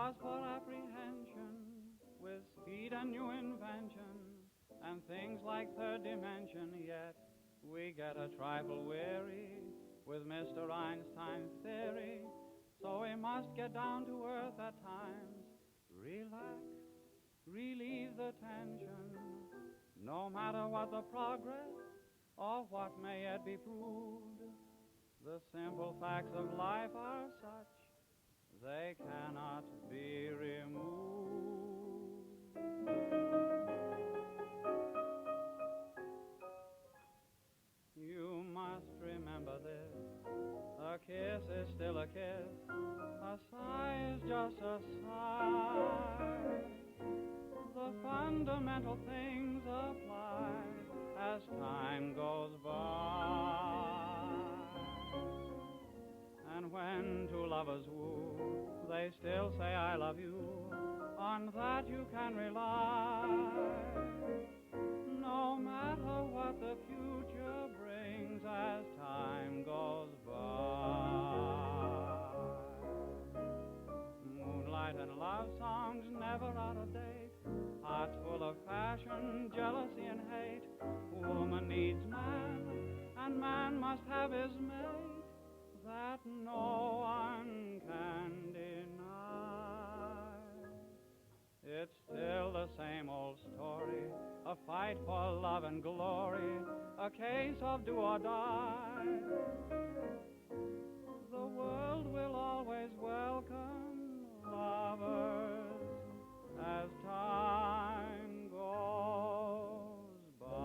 cause for apprehension with speed and new invention and things like third dimension. Yet we get a trifle weary with Mr. Einstein's theory, so we must get down to earth at times, relax, relieve the tension, no matter what the progress or what may yet be proved. The simple facts of life are such, they cannot be removed. You must remember this, a kiss is still a kiss, a sigh is just a sigh. The fundamental things apply as time goes by. And when two lovers woo, they still say I love you, on that you can rely. No matter what the future brings as time goes by. Moonlight and love songs never out of date, hearts full of passion, jealousy and hate. Woman needs man, and man must have his mate, that no one can deny. It's still the same old story, a fight for love and glory, a case of do or die. The world will always welcome lovers as time goes by.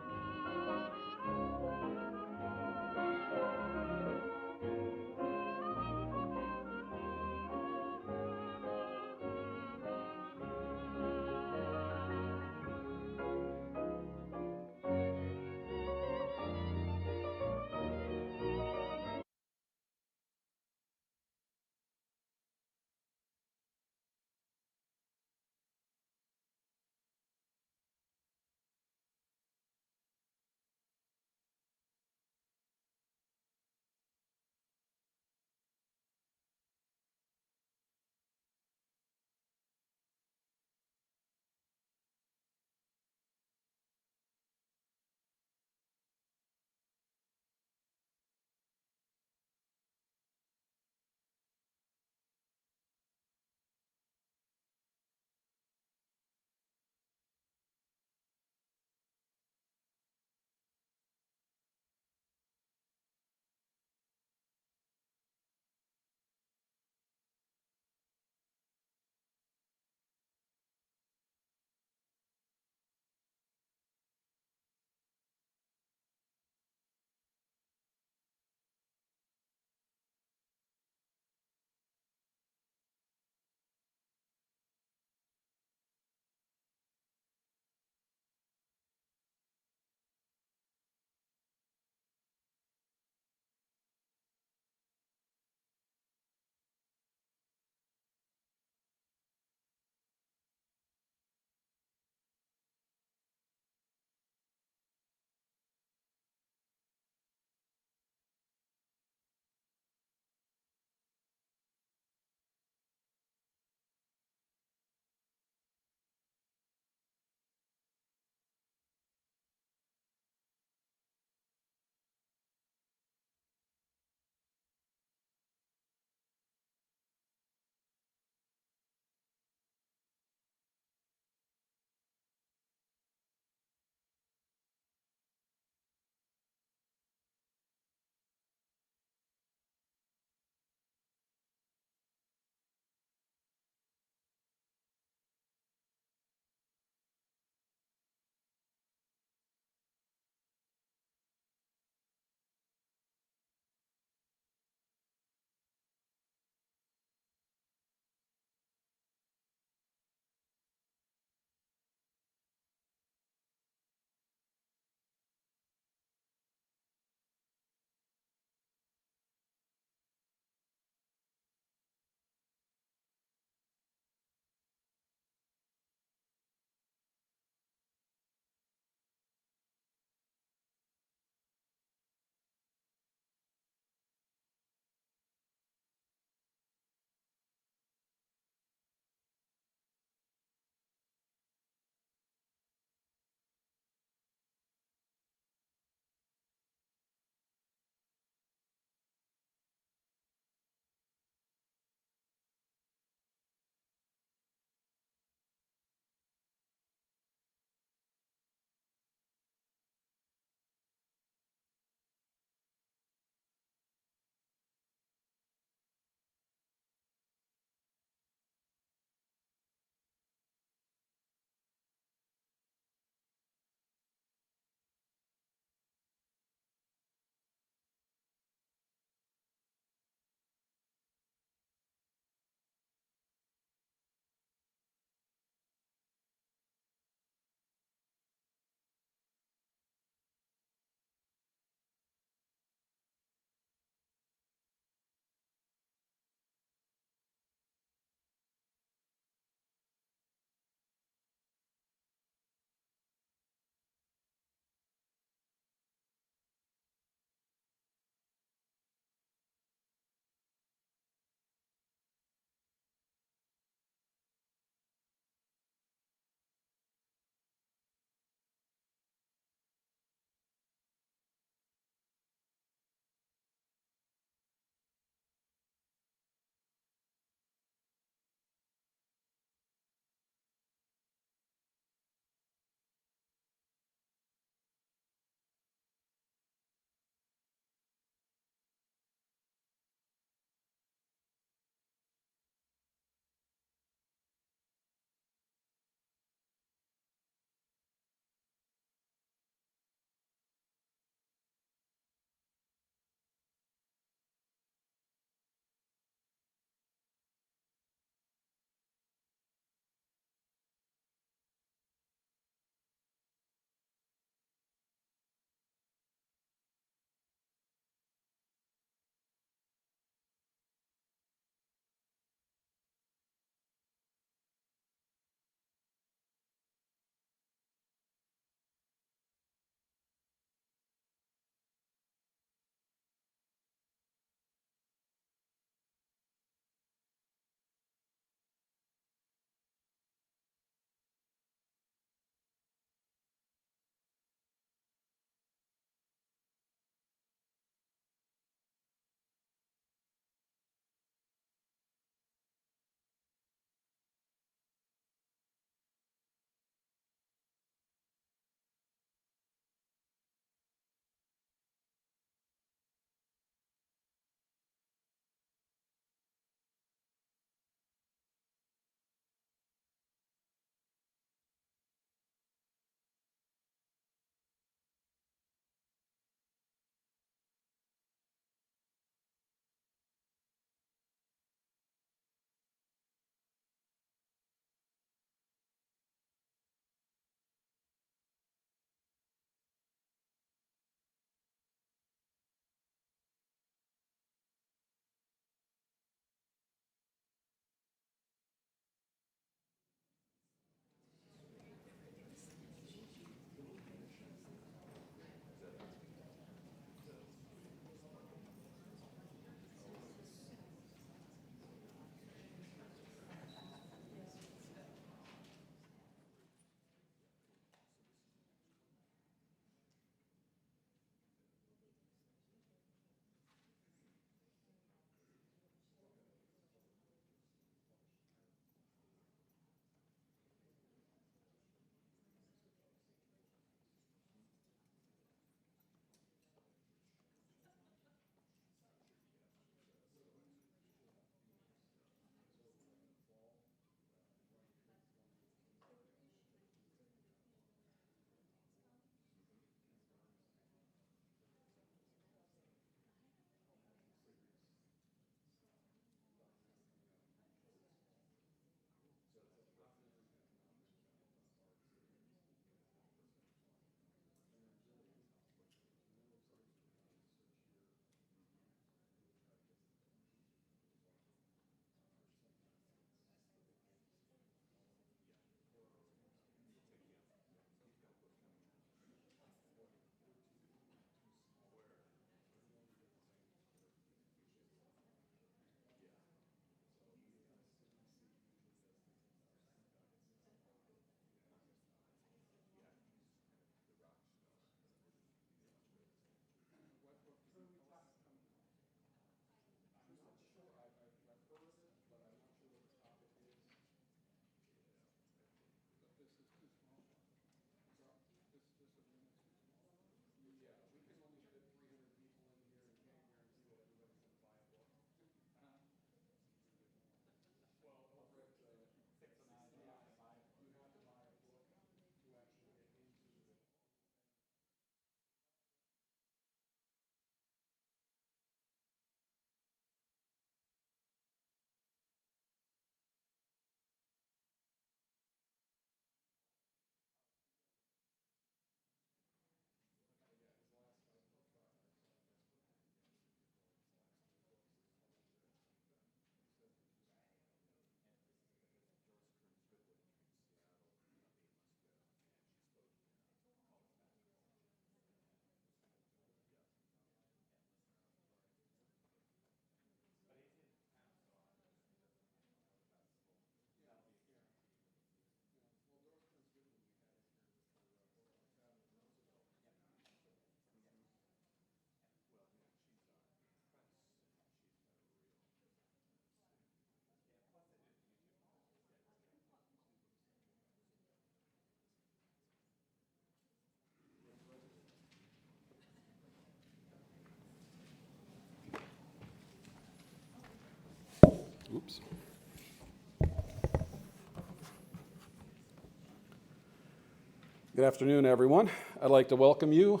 Good afternoon, everyone. I'd like to welcome you,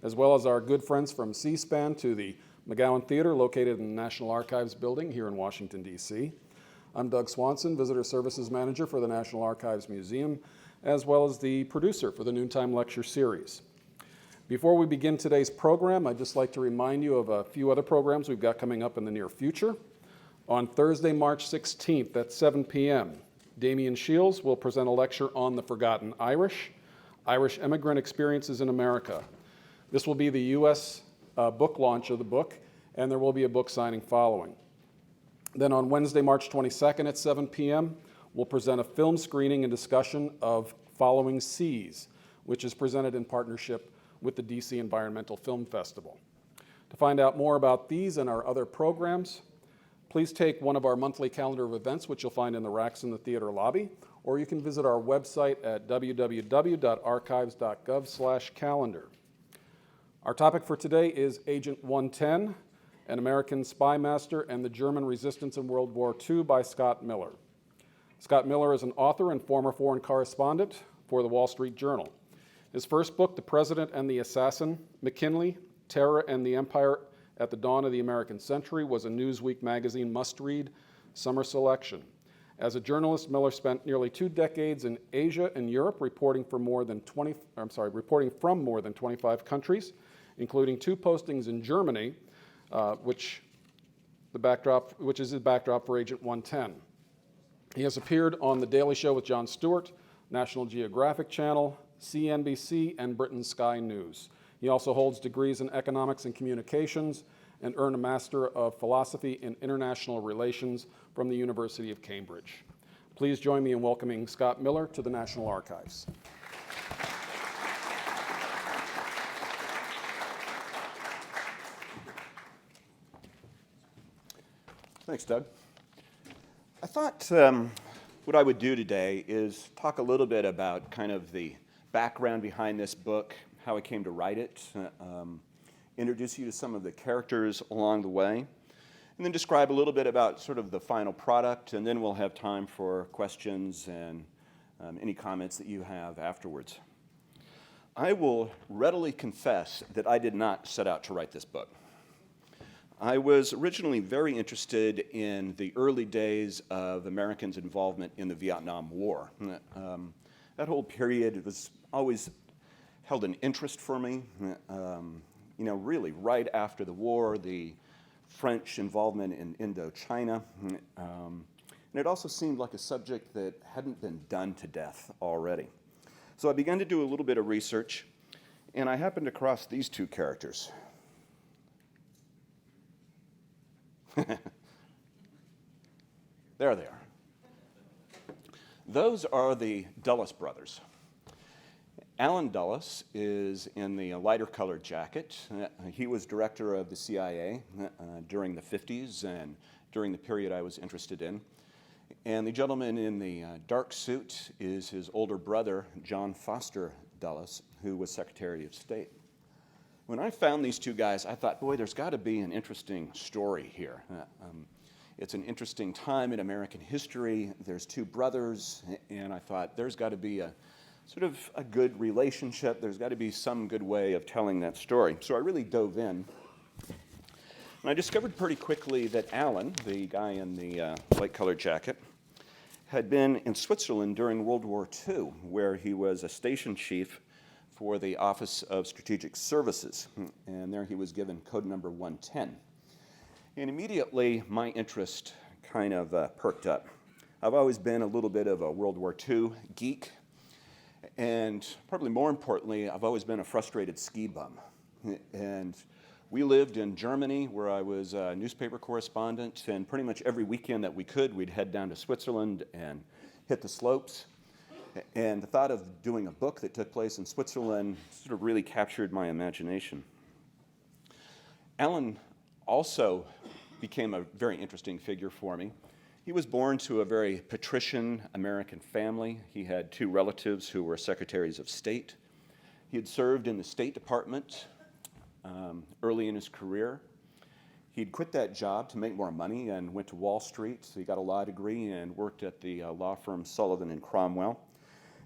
as well as our good friends from C-SPAN, to the McGowan Theater located in the National Archives building here in Washington, D.C. I'm Doug Swanson, Visitor Services Manager for the National Archives Museum, as well as the producer for the Noontime Lecture Series. Before we begin today's program, I'd just like to remind you of a few other programs we've got coming up in the near future. On Thursday, March 16th at 7 p.m., Damian Shields will present a lecture on the Forgotten Irish Immigrant Experiences in America. This will be the U.S. Book launch of the book, and there will be a book signing following. Then on Wednesday, March 22nd at 7 p.m., we'll present a film screening and discussion of Following Seas, which is presented in partnership with the DC Environmental Film Festival. To find out more about these and our other programs, please take one of our monthly calendar of events, which you'll find in the racks in the theater lobby, or you can visit our website at www.archives.gov/calendar. Our topic for today is Agent 110, an American Spymaster and the German Resistance in World War II by Scott Miller. Scott Miller is an author and former foreign correspondent for the Wall Street Journal. His first book, The President and the Assassin, McKinley, Terror and the Empire at the Dawn of the American Century, was a Newsweek magazine must-read summer selection. As a journalist, Miller spent nearly 2 decades in Asia and Europe, reporting from more than 25 countries, including 2 postings in Germany, which is the backdrop for Agent 110. He has appeared on The Daily Show with Jon Stewart, National Geographic Channel, CNBC, and Britain's Sky News. He also holds degrees in economics and communications and earned a Master of Philosophy in International Relations from the University of Cambridge. Please join me in welcoming Scott Miller to the National Archives. Thanks, Doug. I thought what I would do today is talk a little bit about kind of the background behind this book, how I came to write it, introduce you to some of the characters along the way, and then describe a little bit about sort of the final product, and then we'll have time for questions and any comments that you have afterwards. I will readily confess that I did not set out to write this book. I was originally very interested in the early days of Americans' involvement in the Vietnam War. That whole period was always held an interest for me. Really right after the war, the French involvement in Indochina. And it also seemed like a subject that hadn't been done to death already. So I began to do a little bit of research, and I happened across these 2 characters. There they are. Those are the Dulles brothers. Allen Dulles is in the lighter colored jacket. He was director of the CIA during the 50s and during the period I was interested in. And the gentleman in the dark suit is his older brother, John Foster Dulles, who was Secretary of State. When I found these 2 guys, I thought, boy, there's got to be an interesting story here. It's an interesting time in American history. There's 2 brothers, and I thought there's got to be a sort of a good relationship. There's got to be some good way of telling that story. So I really dove in. And I discovered pretty quickly that Allen, the guy in the light-colored jacket, had been in Switzerland during World War II, where he was a station chief for the Office of Strategic Services. And there he was given code number 110. And immediately, my interest kind of perked up. I've always been a little bit of a World War II geek. And probably more importantly, I've always been a frustrated ski bum. And we lived in Germany, where I was a newspaper correspondent, and pretty much every weekend that we could, we'd head down to Switzerland and hit the slopes. And the thought of doing a book that took place in Switzerland sort of really captured my imagination. Allen also became a very interesting figure for me. He was born to a very patrician American family. He had 2 relatives who were secretaries of state. He had served in the State Department early in his career. He'd quit that job to make more money and went to Wall Street. So he got a law degree and worked at the law firm Sullivan and Cromwell.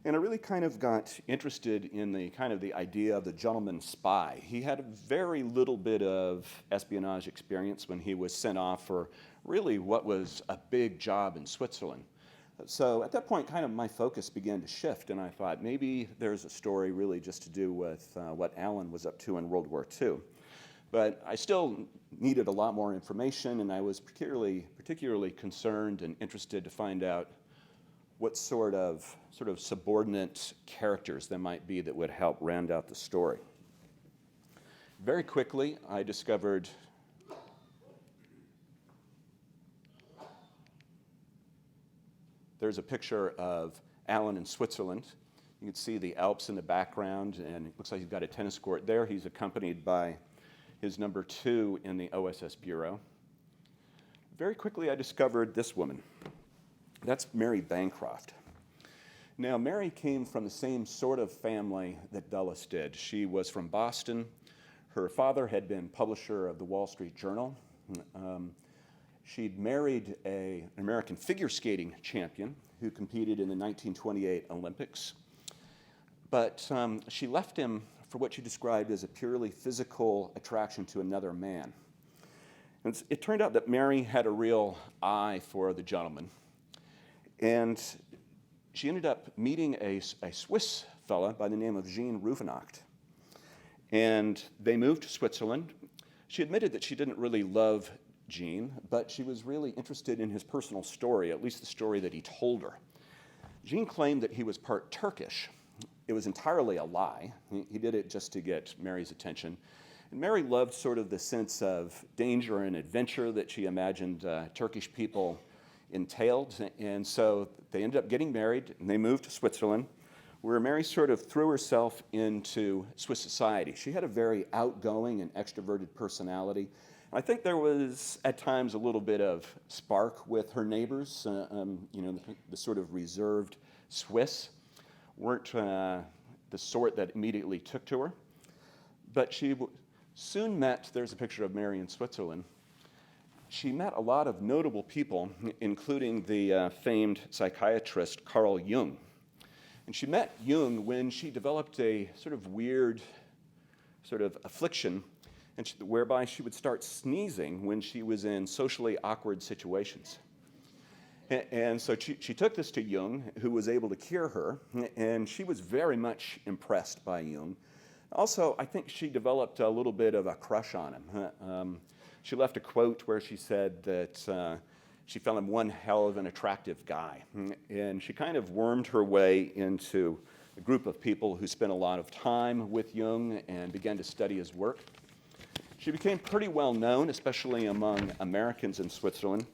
And I really kind of got interested in the kind of the idea of the gentleman spy. He had a very little bit of espionage experience when he was sent off for really what was a big job in Switzerland. So at that point, kind of my focus began to shift, and I thought maybe there's a story really just to do with what Alan was up to in World War II. But I still needed a lot more information, and I was particularly concerned and interested to find out what sort of subordinate characters there might be that would help round out the story. Very quickly, I discovered there's a picture of Alan in Switzerland. You can see the Alps in the background, and it looks like he's got a tennis court there. He's accompanied by his number 2 in the OSS Bureau. Very quickly, I discovered this woman. That's Mary Bancroft. Now, Mary came from the same sort of family that Dulles did. She was from Boston. Her father had been publisher of the Wall Street Journal. She'd married an American figure skating champion who competed in the 1928 Olympics. But she left him for what she described as a purely physical attraction to another man. And it turned out that Mary had a real eye for the gentleman. And she ended up meeting a Swiss fella by the name of Jean Rouvenacht. And they moved to Switzerland. She admitted that she didn't really love Jean, but she was really interested in his personal story, at least the story that he told her. Jean claimed that he was part Turkish. It was entirely a lie. He did it just to get Mary's attention. And Mary loved sort of the sense of danger and adventure that she imagined Turkish people entailed, and so they ended up getting married, and they moved to Switzerland, where Mary sort of threw herself into Swiss society. She had a very outgoing and extroverted personality. I think there was, at times, a little bit of spark with her neighbors. The sort of reserved Swiss weren't the sort that immediately took to her. But she soon met, there's a picture of Mary in Switzerland, she met a lot of notable people, including the famed psychiatrist Carl Jung. And she met Jung when she developed a sort of weird sort of affliction, and whereby she would start sneezing when she was in socially awkward situations. And so she took this to Jung, who was able to cure her, and she was very much impressed by Jung. Also, I think she developed a little bit of a crush on him. She left a quote where she said that she found him one hell of an attractive guy. And she kind of wormed her way into a group of people who spent a lot of time with Jung and began to study his work. She became pretty well known, especially among Americans in Switzerland.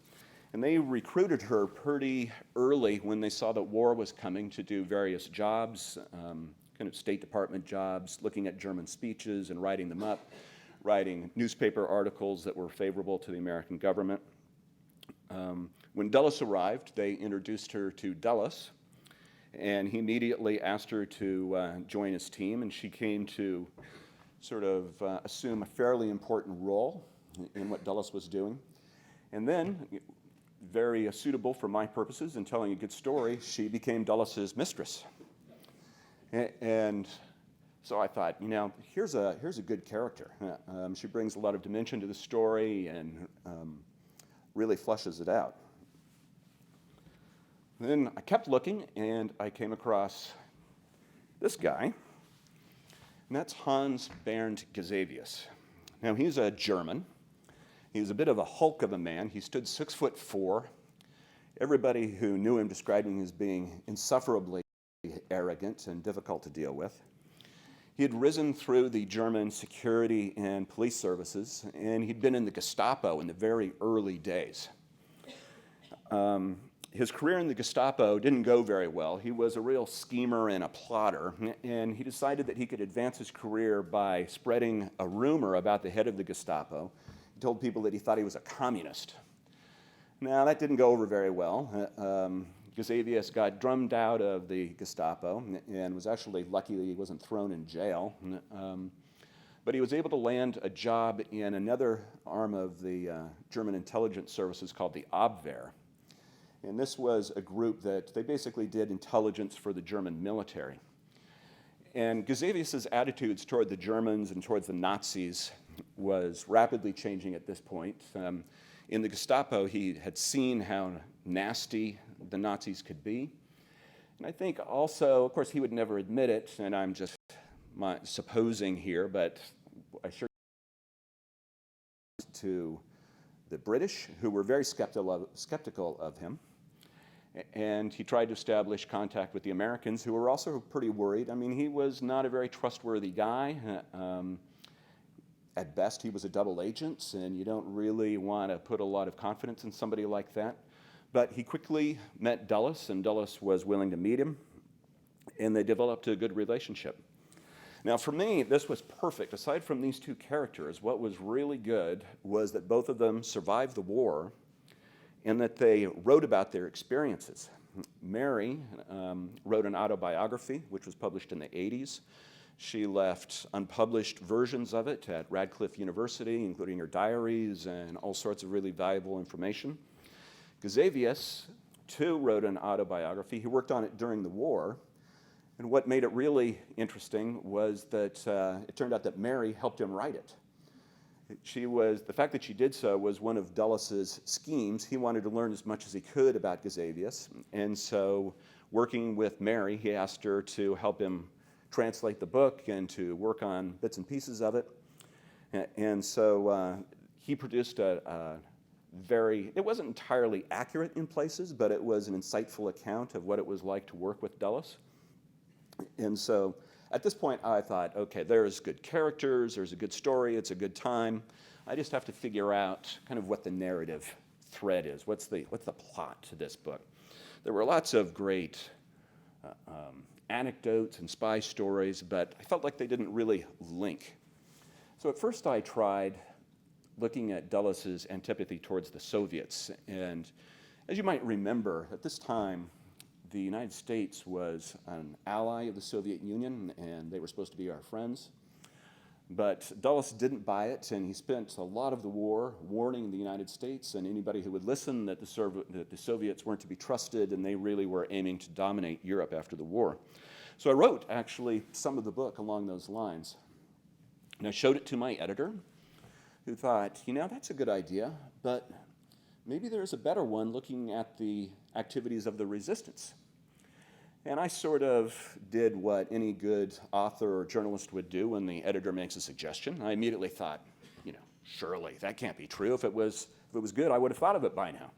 And they recruited her pretty early when they saw that war was coming to do various jobs, kind of State Department jobs, looking at German speeches and writing them up, writing newspaper articles that were favorable to the American government. When Dulles arrived, they introduced her to Dulles, and he immediately asked her to join his team, and she came to sort of assume a fairly important role in what Dulles was doing. And then, very suitable for my purposes in telling a good story, she became Dulles's mistress. And so I thought, here's a good character. She brings a lot of dimension to the story and really fleshes it out. And then I kept looking, and I came across this guy, and that's Hans Bernd Gasavius. Now, he's a German. He was a bit of a hulk of a man. He stood 6'4". Everybody who knew him described him as being insufferably arrogant and difficult to deal with. He had risen through the German security and police services, and he'd been in the Gestapo in the very early days. His career in the Gestapo didn't go very well. He was a real schemer and a plotter, and he decided that he could advance his career by spreading a rumor about the head of the Gestapo. He told people that he thought he was a communist. Now, that didn't go over very well. Gasavius got drummed out of the Gestapo and was actually lucky that he wasn't thrown in jail. But he was able to land a job in another arm of the German intelligence services called the Abwehr. And this was a group that they basically did intelligence for the German military. And Gusevius's attitudes toward the Germans and towards the Nazis was rapidly changing at this point. In the Gestapo, he had seen how nasty the Nazis could be. And I think also, of course, he would never admit it, and I'm just supposing here, but I sure to the British, who were very skeptical of him. And he tried to establish contact with the Americans, who were also pretty worried. I mean, he was not a very trustworthy guy. At best, he was a double agent, and you don't really want to put a lot of confidence in somebody like that. But he quickly met Dulles, and Dulles was willing to meet him, and they developed a good relationship. Now, for me, this was perfect. Aside from these two characters, what was really good was that both of them survived the war and that they wrote about their experiences. Mary wrote an autobiography, which was published in the 80s. She left unpublished versions of it at Radcliffe University, including her diaries and all sorts of really valuable information. Gusevius, too, wrote an autobiography. He worked on it during the war. And what made it really interesting was that it turned out that Mary helped him write it. The fact that she did so was one of Dulles's schemes. He wanted to learn as much as he could about Gusevius, and so working with Mary, he asked her to help him translate the book and to work on bits and pieces of it. And so he produced it wasn't entirely accurate in places, but it was an insightful account of what it was like to work with Dulles. And so at this point, I thought, okay, there's good characters, there's a good story, it's a good time. I just have to figure out kind of what the narrative thread is. What's the plot to this book? There were lots of great anecdotes and spy stories, but I felt like they didn't really link. So at first I tried looking at Dulles's antipathy towards the Soviets. And as you might remember, at this time, the United States was an ally of the Soviet Union, and they were supposed to be our friends. But Dulles didn't buy it, and he spent a lot of the war warning the United States and anybody who would listen that the Soviets weren't to be trusted, and they really were aiming to dominate Europe after the war. So I wrote, actually, some of the book along those lines. And I showed it to my editor, who thought, that's a good idea, but maybe there's a better one looking at the activities of the resistance. And I sort of did what any good author or journalist would do when the editor makes a suggestion. I immediately thought, surely that can't be true. If it was good, I would have thought of it by now.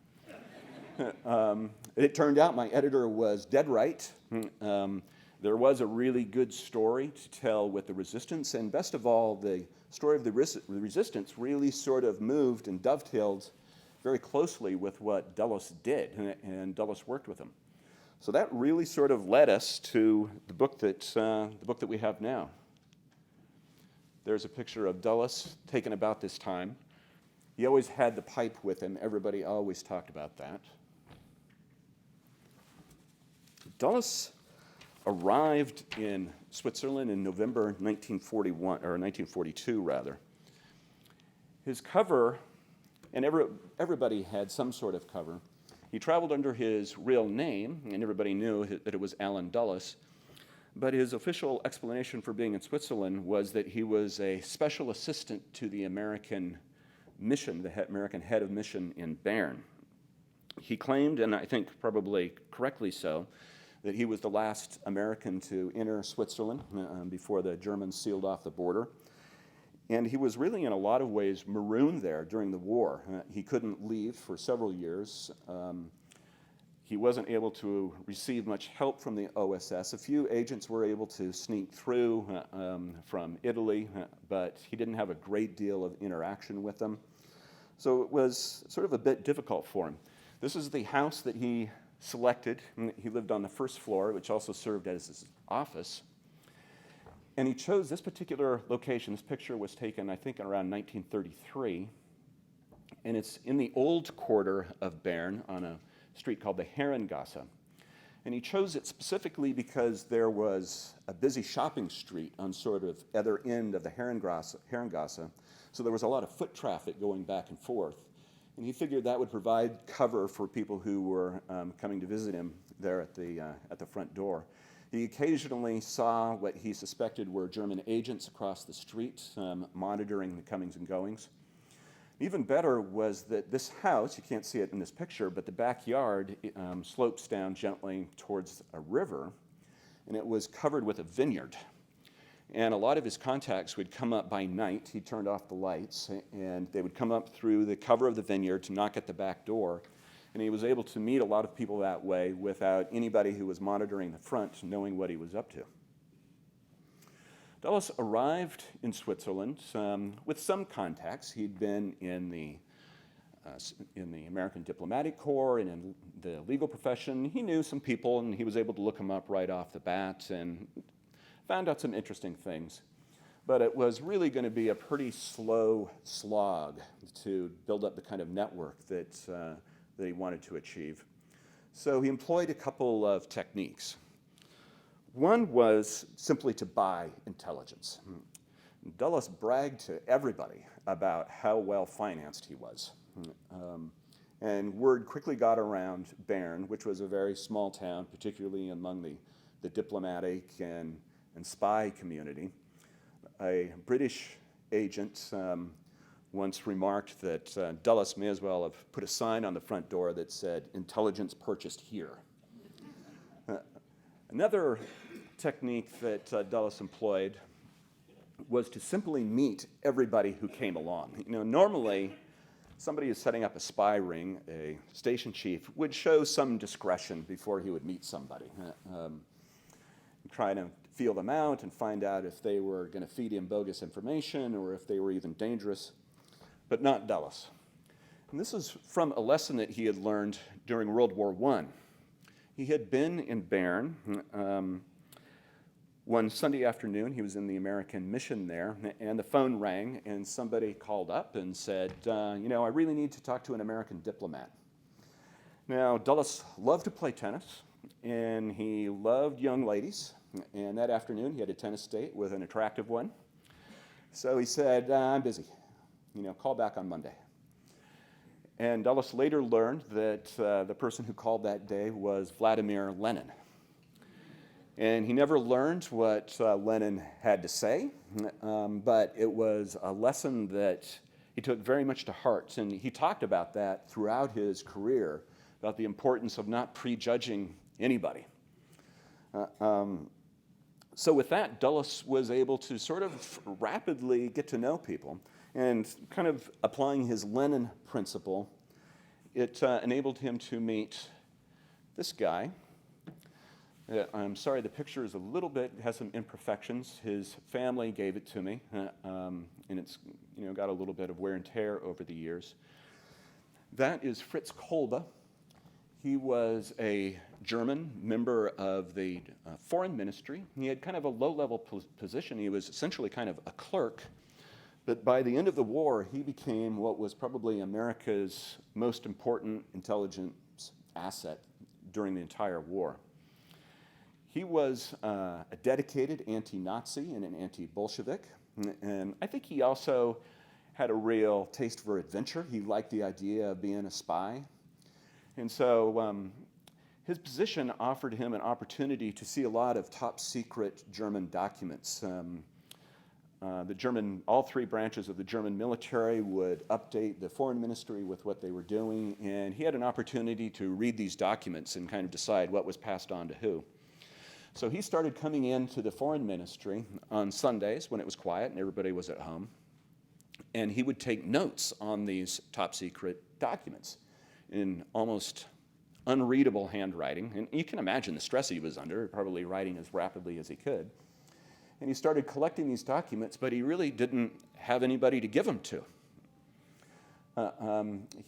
It turned out my editor was dead right. There was a really good story to tell with the resistance, and best of all, the story of the resistance really sort of moved and dovetailed very closely with what Dulles did, and Dulles worked with him. So that really sort of led us to the book that we have now. There's a picture of Dulles taken about this time. He always had the pipe with him. Everybody always talked about that. Dulles arrived in Switzerland in November 1942 rather. His cover, and everybody had some sort of cover. He traveled under his real name, and everybody knew that it was Alan Dulles. But his official explanation for being in Switzerland was that he was a special assistant to the American mission, the American head of mission in Bern. He claimed, and I think probably correctly so, that he was the last American to enter Switzerland before the Germans sealed off the border. And he was really, in a lot of ways, marooned there during the war. He couldn't leave for several years. He wasn't able to receive much help from the OSS. A few agents were able to sneak through from Italy, but he didn't have a great deal of interaction with them. So it was sort of a bit difficult for him. This is the house that he selected. He lived on the first floor, which also served as his office. And he chose this particular location. This picture was taken, I think, around 1933. And it's in the old quarter of Bern on a street called the Herrengasse. And he chose it specifically because there was a busy shopping street on sort of other end of the Herrengasse. So there was a lot of foot traffic going back and forth. And he figured that would provide cover for people who were coming to visit him there at the front door. He occasionally saw what he suspected were German agents across the street, monitoring the comings and goings. Even better was that this house, you can't see it in this picture, but the backyard slopes down gently towards a river, and it was covered with a vineyard. And a lot of his contacts would come up by night. He turned off the lights, and they would come up through the cover of the vineyard to knock at the back door. And he was able to meet a lot of people that way without anybody who was monitoring the front knowing what he was up to. Dulles arrived in Switzerland with some contacts. He'd been in the American Diplomatic Corps and in the legal profession. He knew some people, and he was able to look them up right off the bat and found out some interesting things. But it was really going to be a pretty slow slog to build up the kind of network that he wanted to achieve. So he employed a couple of techniques. One was simply to buy intelligence. Dulles bragged to everybody about how well financed he was. And word quickly got around Bern, which was a very small town, particularly among the diplomatic and spy community. A British agent once remarked that Dulles may as well have put a sign on the front door that said, "Intelligence purchased here." Another technique that Dulles employed was to simply meet everybody who came along. Normally, somebody who's setting up a spy ring, a station chief, would show some discretion before he would meet somebody. Try to feel them out and find out if they were going to feed him bogus information or if they were even dangerous, but not Dulles. And this is from a lesson that he had learned during World War I. He had been in Bern. One Sunday afternoon, he was in the American mission there, and the phone rang, and somebody called up and said, I really need to talk to an American diplomat. Now, Dulles loved to play tennis, and he loved young ladies, and that afternoon he had a tennis date with an attractive one. So he said, I'm busy, call back on Monday. And Dulles later learned that the person who called that day was Vladimir Lenin. And he never learned what Lenin had to say, but it was a lesson that he took very much to heart. And he talked about that throughout his career, about the importance of not prejudging anybody. So with that, Dulles was able to sort of rapidly get to know people. And kind of applying his Lenin principle, it enabled him to meet this guy. I'm sorry, the picture is a little bit, has some imperfections. His family gave it to me, and it's got a little bit of wear and tear over the years. That is Fritz Kolbe. He was a German member of the foreign ministry. He had kind of a low-level position. He was essentially kind of a clerk. But by the end of the war, he became what was probably America's most important intelligence asset during the entire war. He was a dedicated anti-Nazi and an anti-Bolshevik, and I think he also had a real taste for adventure. He liked the idea of being a spy. And so his position offered him an opportunity to see a lot of top-secret German documents. All three branches of the German military would update the foreign ministry with what they were doing, and he had an opportunity to read these documents and kind of decide what was passed on to who. So he started coming into the foreign ministry on Sundays when it was quiet and everybody was at home, and he would take notes on these top-secret documents in almost unreadable handwriting. And you can imagine the stress he was under, probably writing as rapidly as he could. And he started collecting these documents, but he really didn't have anybody to give them to.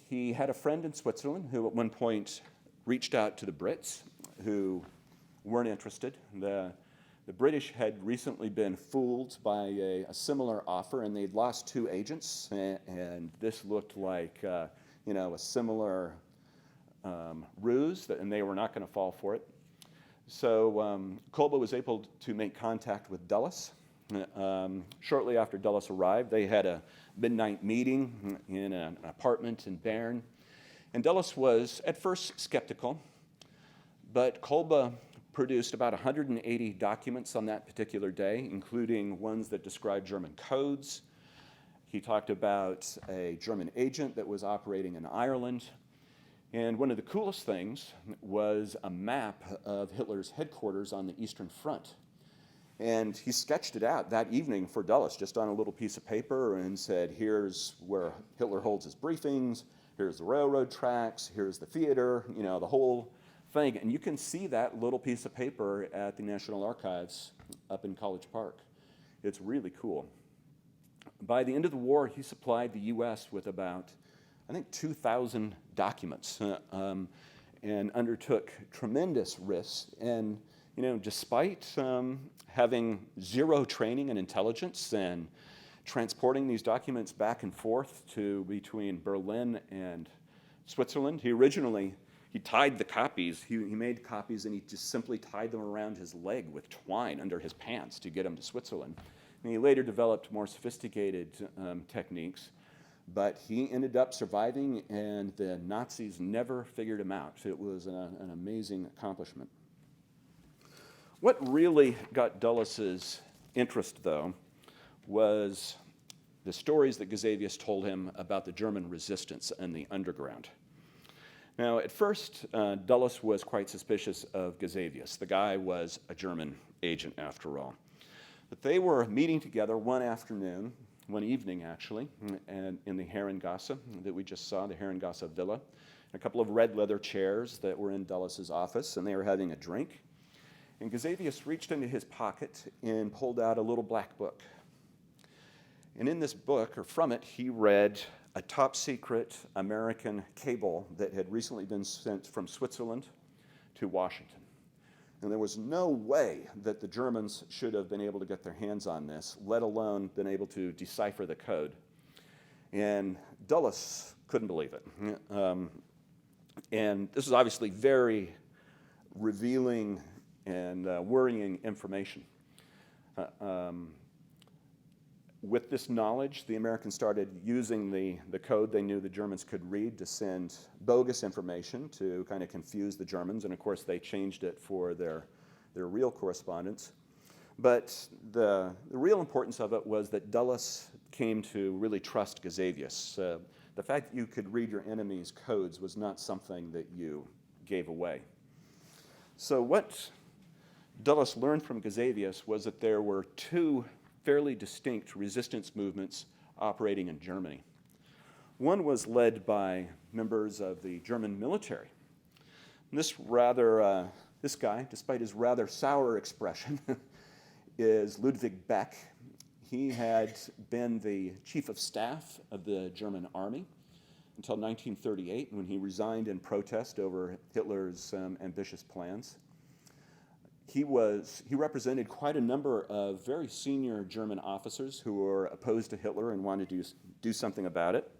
He had a friend in Switzerland who at one point reached out to the Brits, who weren't interested. The British had recently been fooled by a similar offer, and they'd lost 2 agents, and this looked like a similar ruse, and they were not going to fall for it. So Kolbe was able to make contact with Dulles, Shortly after Dulles arrived, they had a midnight meeting in an apartment in Bern. And Dulles was at first skeptical, but Kolbe produced about 180 documents on that particular day, including ones that described German codes. He talked about a German agent that was operating in Ireland. And one of the coolest things was a map of Hitler's headquarters on the Eastern Front. And he sketched it out that evening for Dulles, just on a little piece of paper, and said, here's where Hitler holds his briefings, here's the railroad tracks, here's the theater, you know, the whole thing. And you can see that little piece of paper at the National Archives up in College Park. It's really cool. By the end of the war, he supplied the U.S. with about, I think, 2,000 documents and undertook tremendous risks. And, you know, despite having zero training in intelligence and transporting these documents back and forth between Berlin and Switzerland, he tied the copies. He made copies and he just simply tied them around his leg with twine under his pants to get them to Switzerland. And he later developed more sophisticated techniques, but he ended up surviving and the Nazis never figured him out. It was an amazing accomplishment. What really got Dulles's interest, though, was the stories that Gusevius told him about the German resistance and the underground. Now, at first, Dulles was quite suspicious of Gusevius. The guy was a German agent, after all. But they were meeting together one evening, actually, and in the Herrengasse that we just saw, the Herrengasse Villa, a couple of red leather chairs that were in Dulles's office, and they were having a drink. And Gusevius reached into his pocket and pulled out a little black book. And in this book, or from it, he read a top-secret American cable that had recently been sent from Switzerland to Washington. And there was no way that the Germans should have been able to get their hands on this, let alone been able to decipher the code. And Dulles couldn't believe it. And this is obviously very revealing and worrying information. With this knowledge, the Americans started using the code they knew the Germans could read to send bogus information to kind of confuse the Germans, and of course they changed it for their real correspondence. But the real importance of it was that Dulles came to really trust Gusevius. The fact that you could read your enemy's codes was not something that you gave away. So what Dulles learned from Gusevius was that there were two fairly distinct resistance movements operating in Germany. One was led by members of the German military. And this guy, despite his rather sour expression, is Ludwig Beck. He had been the chief of staff of the German army until 1938, when he resigned in protest over Hitler's ambitious plans. He represented quite a number of very senior German officers who were opposed to Hitler and wanted to do something about it.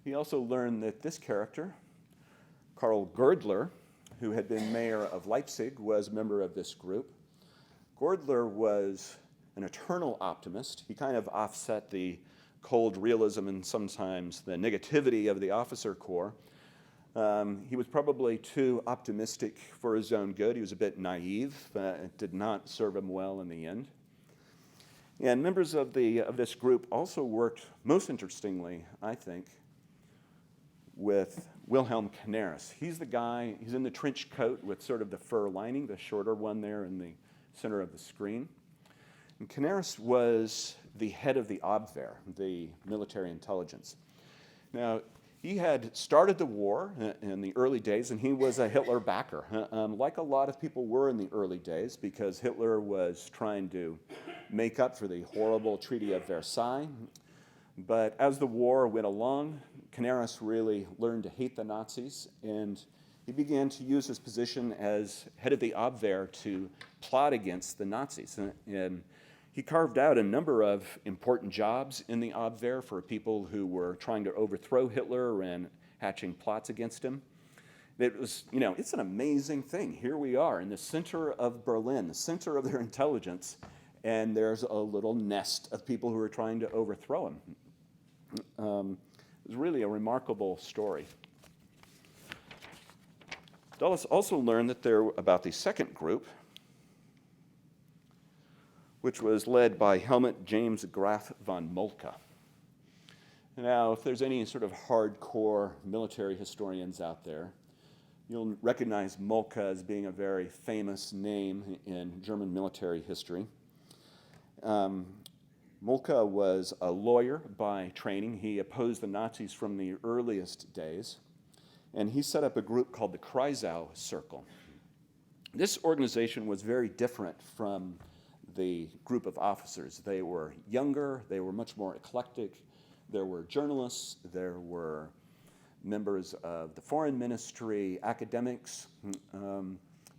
He also learned that this character, Karl Gördler, who had been mayor of Leipzig, was a member of this group. Gördler was an eternal optimist. He kind of offset the cold realism and sometimes the negativity of the officer corps. He was probably too optimistic for his own good. He was a bit naive. It did not serve him well in the end. And members of this group also worked, most interestingly, I think, with Wilhelm Canaris. He's the guy, he's in the trench coat with sort of the fur lining, the shorter one there in the center of the screen. And Canaris was the head of the Abwehr, the military intelligence. Now, he had started the war in the early days, and he was a Hitler backer, like a lot of people were in the early days, because Hitler was trying to make up for the horrible Treaty of Versailles. But as the war went along, Canaris really learned to hate the Nazis, and he began to use his position as head of the Abwehr to plot against the Nazis. And he carved out a number of important jobs in the Abwehr for people who were trying to overthrow Hitler and hatching plots against him. It was, it's an amazing thing. Here we are in the center of Berlin, the center of their intelligence, and there's a little nest of people who are trying to overthrow him. It was really a remarkable story. Dulles also learned that about the second group, which was led by Helmut James Graf von Moltke. Now, if there's any sort of hardcore military historians out there, you'll recognize Moltke as being a very famous name in German military history. Moltke was a lawyer by training. He opposed the Nazis from the earliest days, and he set up a group called the Kreisau Circle. This organization was very different from the group of officers. They were younger, they were much more eclectic. There were journalists, there were members of the foreign ministry, academics.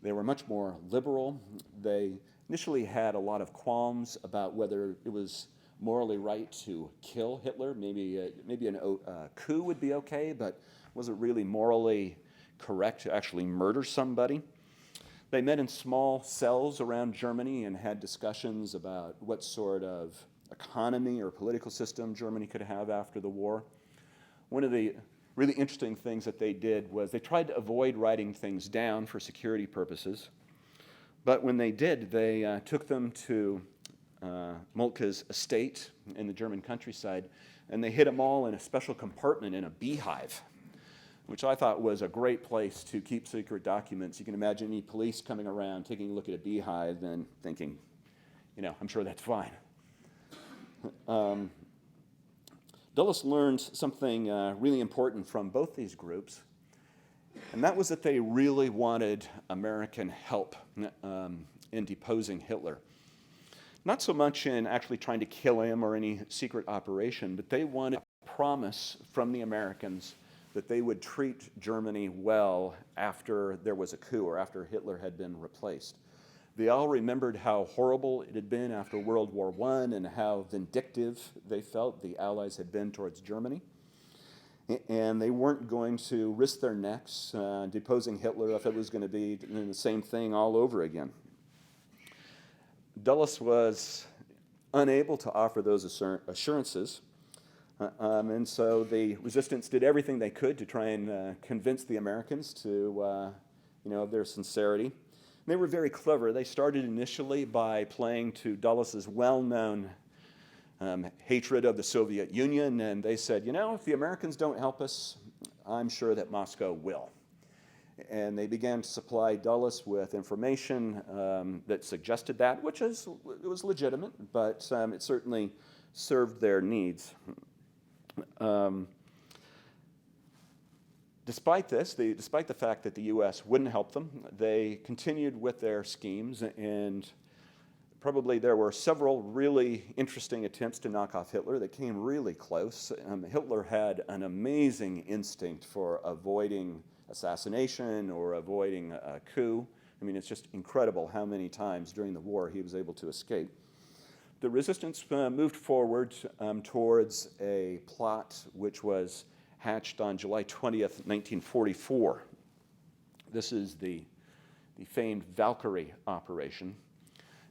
They were much more liberal. They initially had a lot of qualms about whether it was morally right to kill Hitler. Maybe a coup would be okay, but was it really morally correct to actually murder somebody? They met in small cells around Germany and had discussions about what sort of economy or political system Germany could have after the war. One of the really interesting things that they did was they tried to avoid writing things down for security purposes, but when they did, they took them to Moltke's estate in the German countryside, and they hid them all in a special compartment in a beehive, which I thought was a great place to keep secret documents. You can imagine any police coming around, taking a look at a beehive and thinking, I'm sure that's fine. Dulles learned something really important from both these groups, and that was that they really wanted American help in deposing Hitler. Not so much in actually trying to kill him or any secret operation, but they wanted a promise from the Americans that they would treat Germany well after there was a coup or after Hitler had been replaced. They all remembered how horrible it had been after World War I and how vindictive they felt the Allies had been towards Germany. And they weren't going to risk their necks deposing Hitler if it was going to be the same thing all over again. Dulles was unable to offer those assurances, and so the resistance did everything they could to try and convince the Americans to, of their sincerity. They were very clever. They started initially by playing to Dulles's well-known hatred of the Soviet Union, and they said, if the Americans don't help us, I'm sure that Moscow will. And they began to supply Dulles with information that suggested that, which it was legitimate, but it certainly served their needs. Despite this, despite the fact that the U.S. wouldn't help them, they continued with their schemes, and probably there were several really interesting attempts to knock off Hitler that came really close. Hitler had an amazing instinct for avoiding assassination or avoiding a coup. I mean, it's just incredible how many times during the war he was able to escape. The resistance moved forward towards a plot which was hatched on July 20th, 1944. This is the famed Valkyrie operation.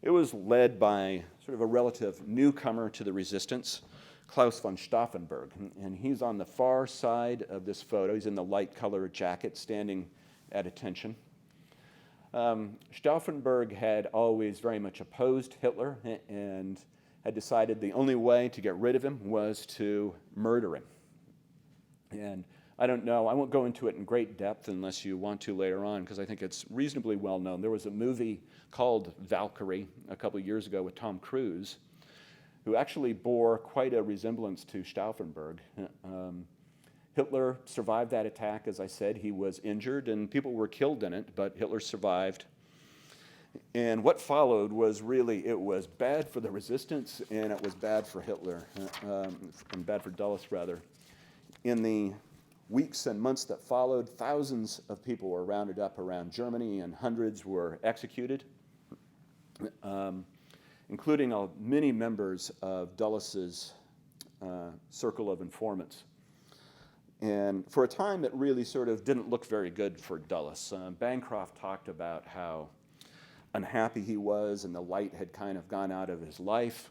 It was led by sort of a relative newcomer to the resistance, Klaus von Stauffenberg, and he's on the far side of this photo. He's in the light colored jacket, standing at attention. Stauffenberg had always very much opposed Hitler and had decided the only way to get rid of him was to murder him. And I don't know, I won't go into it in great depth unless you want to later on, because I think it's reasonably well known. There was a movie called Valkyrie a couple of years ago with Tom Cruise, who actually bore quite a resemblance to Stauffenberg. Hitler survived that attack, as I said. He was injured, and people were killed in it, but Hitler survived. And what followed was really, it was bad for the resistance, and it was bad for Hitler, and bad for Dulles, rather. In the weeks and months that followed, thousands of people were rounded up around Germany, and hundreds were executed, including many members of Dulles's circle of informants. And for a time, it really sort of didn't look very good for Dulles. Bancroft talked about how unhappy he was, and the light had kind of gone out of his life.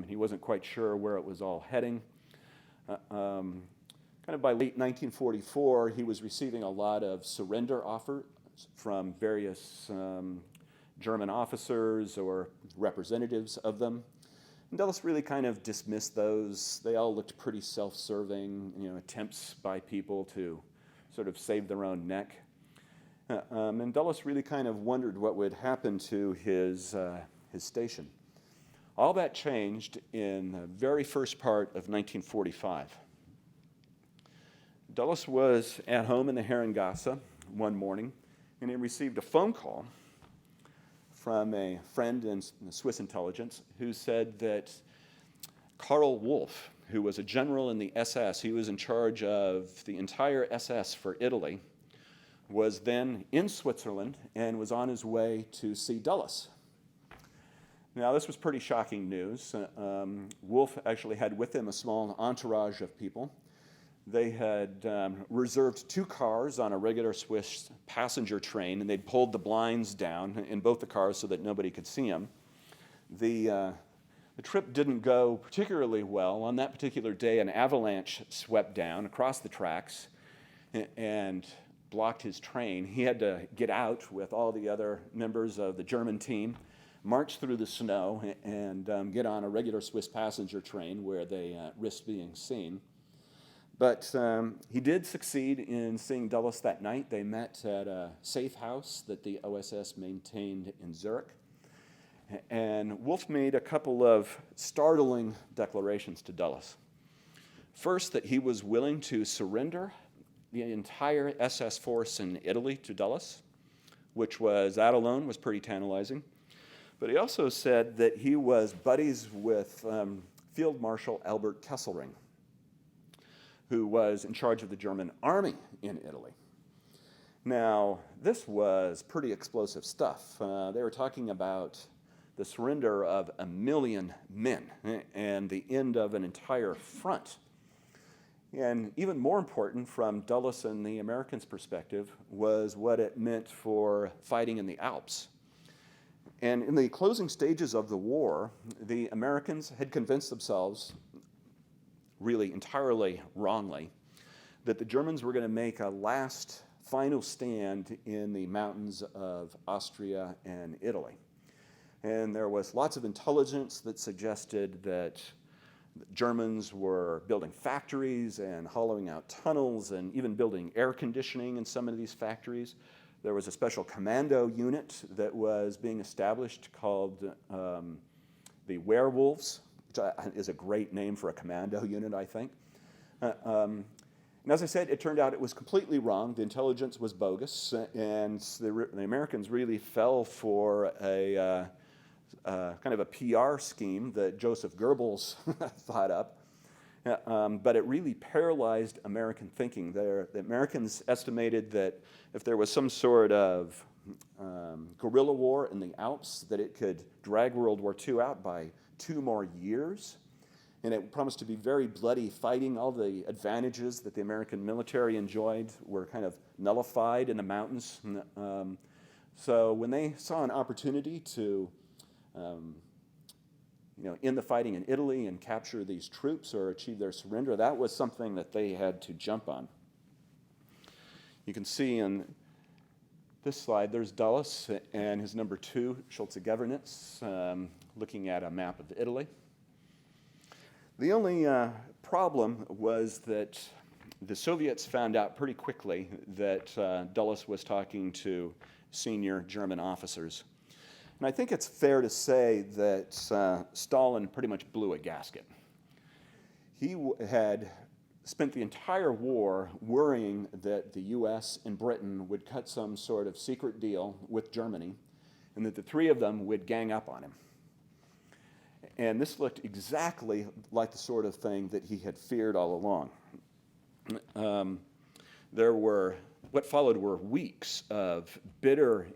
He wasn't quite sure where it was all heading. Kind of by late 1944, he was receiving a lot of surrender offers from various German officers or representatives of them. And Dulles really kind of dismissed those. They all looked pretty self-serving, attempts by people to sort of save their own neck. And Dulles really kind of wondered what would happen to his station. All that changed in the very first part of 1945. Dulles was at home in the Herrengasse one morning, and he received a phone call from a friend in Swiss intelligence who said that Karl Wolff, who was a general in the SS, he was in charge of the entire SS for Italy, was then in Switzerland and was on his way to see Dulles. Now, this was pretty shocking news. Wolff actually had with him a small entourage of people. They had reserved 2 cars on a regular Swiss passenger train, and they'd pulled the blinds down in both the cars so that nobody could see them. The trip didn't go particularly well. On that particular day, an avalanche swept down across the tracks and blocked his train. He had to get out with all the other members of the German team, march through the snow, and get on a regular Swiss passenger train where they risked being seen. But he did succeed in seeing Dulles that night. They met at a safe house that the OSS maintained in Zurich. And Wolff made a couple of startling declarations to Dulles. First, that he was willing to surrender the entire SS force in Italy to Dulles, that alone was pretty tantalizing. But he also said that he was buddies with Field Marshal Albert Kesselring, who was in charge of the German army in Italy. Now, this was pretty explosive stuff. They were talking about the surrender of 1 million men and the end of an entire front. And even more important from Dulles and the Americans' perspective was what it meant for fighting in the Alps. And in the closing stages of the war, the Americans had convinced themselves, really entirely wrongly, that the Germans were going to make a last final stand in the mountains of Austria and Italy. And there was lots of intelligence that suggested that the Germans were building factories and hollowing out tunnels and even building air conditioning in some of these factories. There was a special commando unit that was being established called the Werewolves, which is a great name for a commando unit, I think. And as I said, it turned out it was completely wrong. The intelligence was bogus, and the Americans really fell for a kind of a PR scheme that Joseph Goebbels thought up. But it really paralyzed American thinking. The Americans estimated that if there was some sort of guerrilla war in the Alps, that it could drag World War II out by 2 more years. And it promised to be very bloody fighting. All the advantages that the American military enjoyed were kind of nullified in the mountains. So when they saw an opportunity to end the fighting in Italy and capture these troops or achieve their surrender, that was something that they had to jump on. You can see in this slide, there's Dulles and his number 2, Schulze-Governitz, looking at a map of Italy. The only problem was that the Soviets found out pretty quickly that Dulles was talking to senior German officers. And I think it's fair to say that Stalin pretty much blew a gasket. He had spent the entire war worrying that the US and Britain would cut some sort of secret deal with Germany and that the 3 of them would gang up on him. And this looked exactly like the sort of thing that he had feared all along. What followed were weeks of bitter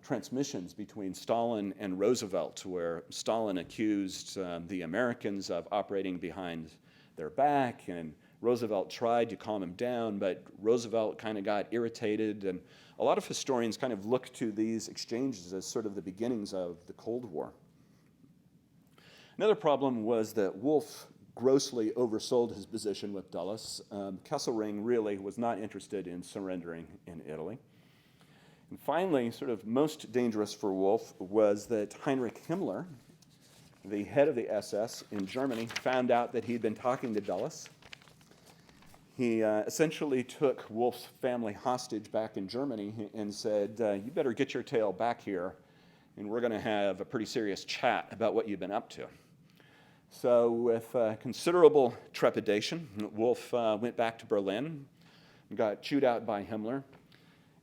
transmissions between Stalin and Roosevelt, where Stalin accused the Americans of operating behind their back, and Roosevelt tried to calm him down, but Roosevelt kind of got irritated, and a lot of historians kind of look to these exchanges as sort of the beginnings of the Cold War. Another problem was that Wolfe grossly oversold his position with Dulles. Kesselring really was not interested in surrendering in Italy. And finally, sort of most dangerous for Wolfe was that Heinrich Himmler, the head of the SS in Germany, found out that he'd been talking to Dulles. He essentially took Wolfe's family hostage back in Germany and said, you better get your tail back here, and we're going to have a pretty serious chat about what you've been up to. So with considerable trepidation, Wolfe went back to Berlin, got chewed out by Himmler,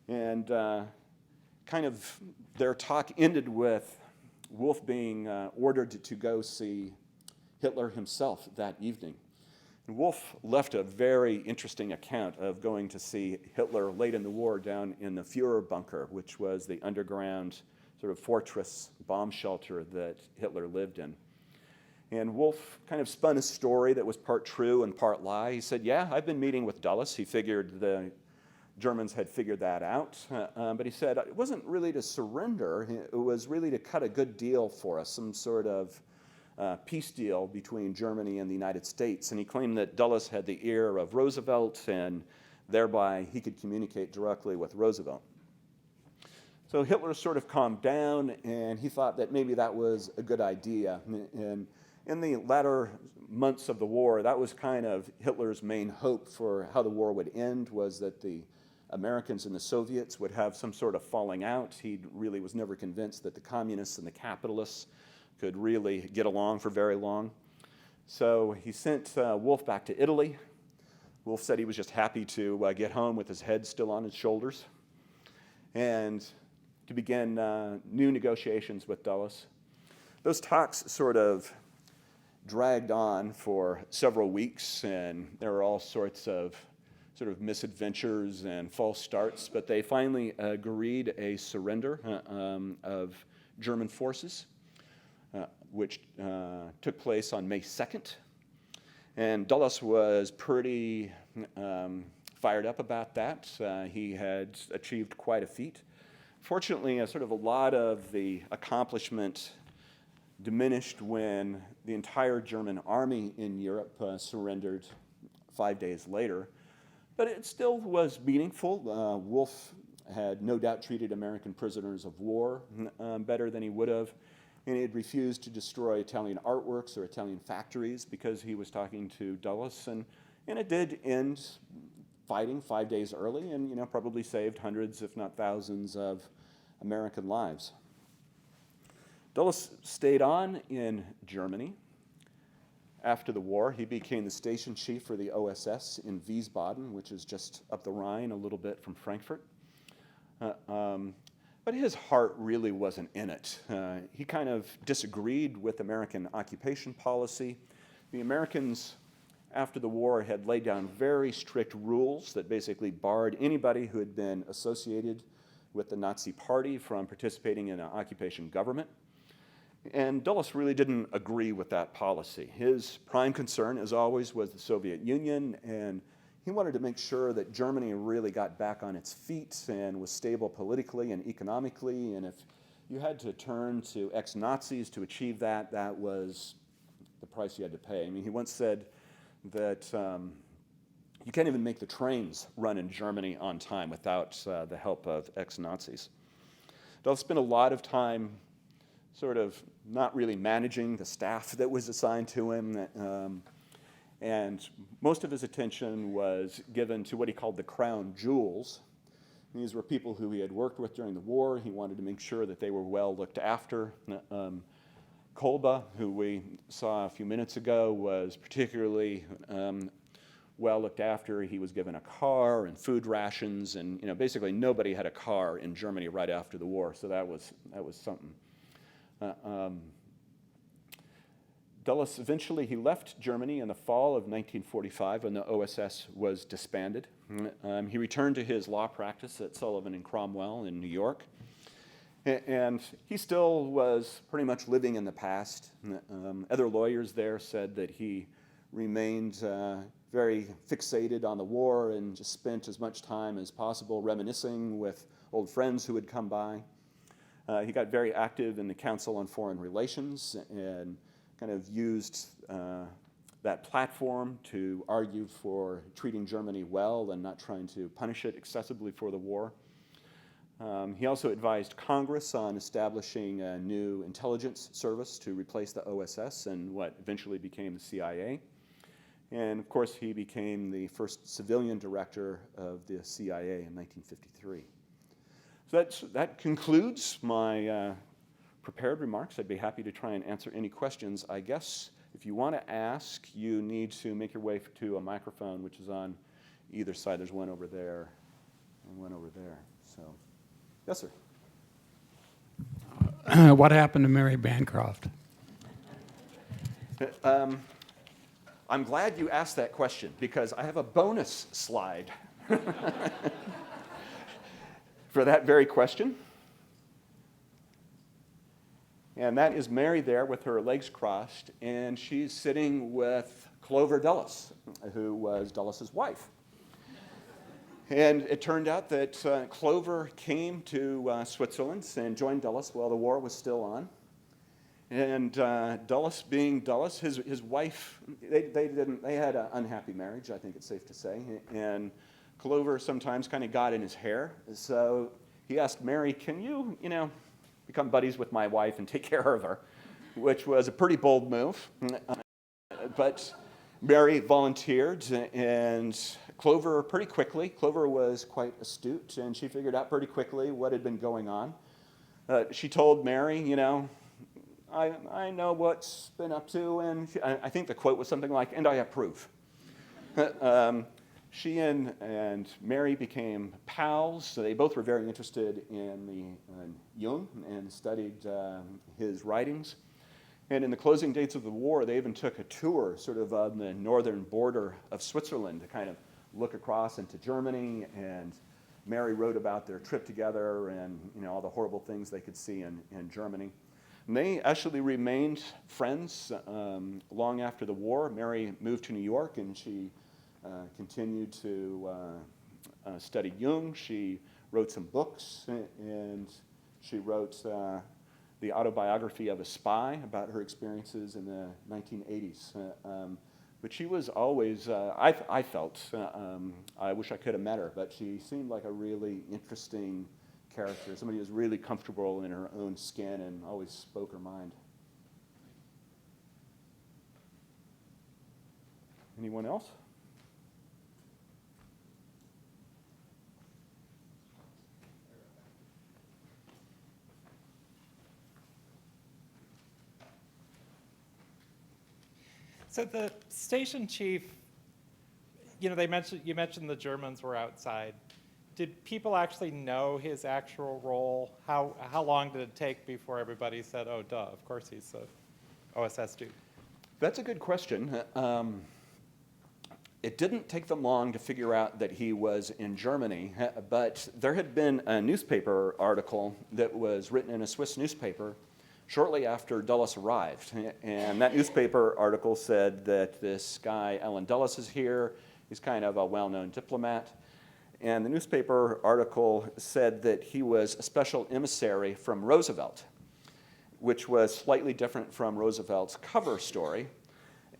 and kind of their talk ended with Wolfe being ordered to go see Hitler himself that evening. And Wolfe left a very interesting account of going to see Hitler late in the war down in the Führer bunker, which was the underground sort of fortress bomb shelter that Hitler lived in. And Wolfe kind of spun a story that was part true and part lie. He said, yeah, I've been meeting with Dulles. He figured the Germans had figured that out. But he said it wasn't really to surrender. It was really to cut a good deal for us, some sort of peace deal between Germany and the United States. And he claimed that Dulles had the ear of Roosevelt, and thereby he could communicate directly with Roosevelt. So Hitler sort of calmed down, and he thought that maybe that was a good idea. And in the latter months of the war, that was kind of Hitler's main hope for how the war would end, was that the Americans and the Soviets would have some sort of falling out. He really was never convinced that the communists and the capitalists could really get along for very long. So he sent Wolfe back to Italy. Wolfe said he was just happy to get home with his head still on his shoulders and to begin new negotiations with Dulles. Those talks sort of dragged on for several weeks, and there were all sorts of sort of misadventures and false starts, but they finally agreed a surrender of German forces, which took place on May 2nd. And Dulles was pretty fired up about that. He had achieved quite a feat. Fortunately, sort of a lot of the accomplishment diminished when the entire German army in Europe surrendered 5 days later. But it still was meaningful. Wolfe had no doubt treated American prisoners of war better than he would have, and he had refused to destroy Italian artworks or Italian factories because he was talking to Dulles, and it did end fighting 5 days early, and probably saved hundreds, if not thousands, of American lives. Dulles stayed on in Germany. After the war, he became the station chief for the OSS in Wiesbaden, which is just up the Rhine a little bit from Frankfurt. But his heart really wasn't in it. He kind of disagreed with American occupation policy. The Americans, after the war, had laid down very strict rules that basically barred anybody who had been associated with the Nazi Party from participating in an occupation government. And Dulles really didn't agree with that policy. His prime concern, as always, was the Soviet Union, and he wanted to make sure that Germany really got back on its feet and was stable politically and economically, and if you had to turn to ex-Nazis to achieve that, that was the price you had to pay. I mean, he once said that you can't even make the trains run in Germany on time without the help of ex-Nazis. Dulles spent a lot of time sort of not really managing the staff that was assigned to him, and most of his attention was given to what he called the crown jewels. These were people who he had worked with during the war. He wanted to make sure that they were well looked after. Kolbe, who we saw a few minutes ago, was particularly well looked after. He was given a car and food rations, and basically nobody had a car in Germany right after the war, so that was something. Dulles eventually, he left Germany in the fall of 1945 when the OSS was disbanded. He returned to his law practice at Sullivan and Cromwell in New York. And he still was pretty much living in the past. Other lawyers there said that he remained very fixated on the war and just spent as much time as possible reminiscing with old friends who would come by. He got very active in the Council on Foreign Relations and kind of used that platform to argue for treating Germany well and not trying to punish it excessively for the war. He also advised Congress on establishing a new intelligence service to replace the OSS and what eventually became the CIA. And of course, he became the first civilian director of the CIA in 1953. So that concludes my prepared remarks. I'd be happy to try and answer any questions. I guess if you want to ask, you need to make your way to a microphone, which is on either side. There's one over there and one over there. So, yes, sir. What happened to Mary Bancroft? I'm glad you asked that question because I have a bonus slide for that very question. And that is Mary there with her legs crossed, and she's sitting with Clover Dulles, who was Dulles' wife. And it turned out that Clover came to Switzerland and joined Dulles while the war was still on. And Dulles, being Dulles, his wife, they had an unhappy marriage, I think it's safe to say. And Clover sometimes kind of got in his hair. So he asked Mary, can you, become buddies with my wife and take care of her, which was a pretty bold move. But Mary volunteered, and Clover was quite astute, and she figured out pretty quickly what had been going on. She told Mary, I know what's been up to, and I think the quote was something like, and I approve. She and Mary became pals. So they both were very interested in Jung and studied his writings. And in the closing days of the war, they even took a tour sort of on the northern border of Switzerland to kind of look across into Germany. And Mary wrote about their trip together and all the horrible things they could see in Germany. And they actually remained friends long after the war. Mary moved to New York, and she continued to study Jung. She wrote some books, and she wrote the autobiography of a spy about her experiences in the 1980s. But she was always, I felt, I wish I could have met her, but she seemed like a really interesting character, somebody who was really comfortable in her own skin and always spoke her mind. Anyone else? So the station chief, you mentioned the Germans were outside. Did people actually know his actual role? How long did it take before everybody said, oh, duh, of course he's the OSS dude? That's a good question. It didn't take them long to figure out that he was in Germany, but there had been a newspaper article that was written in a Swiss newspaper shortly after Dulles arrived. And that newspaper article said that this guy, Alan Dulles, is here. He's kind of a well-known diplomat. And the newspaper article said that he was a special emissary from Roosevelt, which was slightly different from Roosevelt's cover story.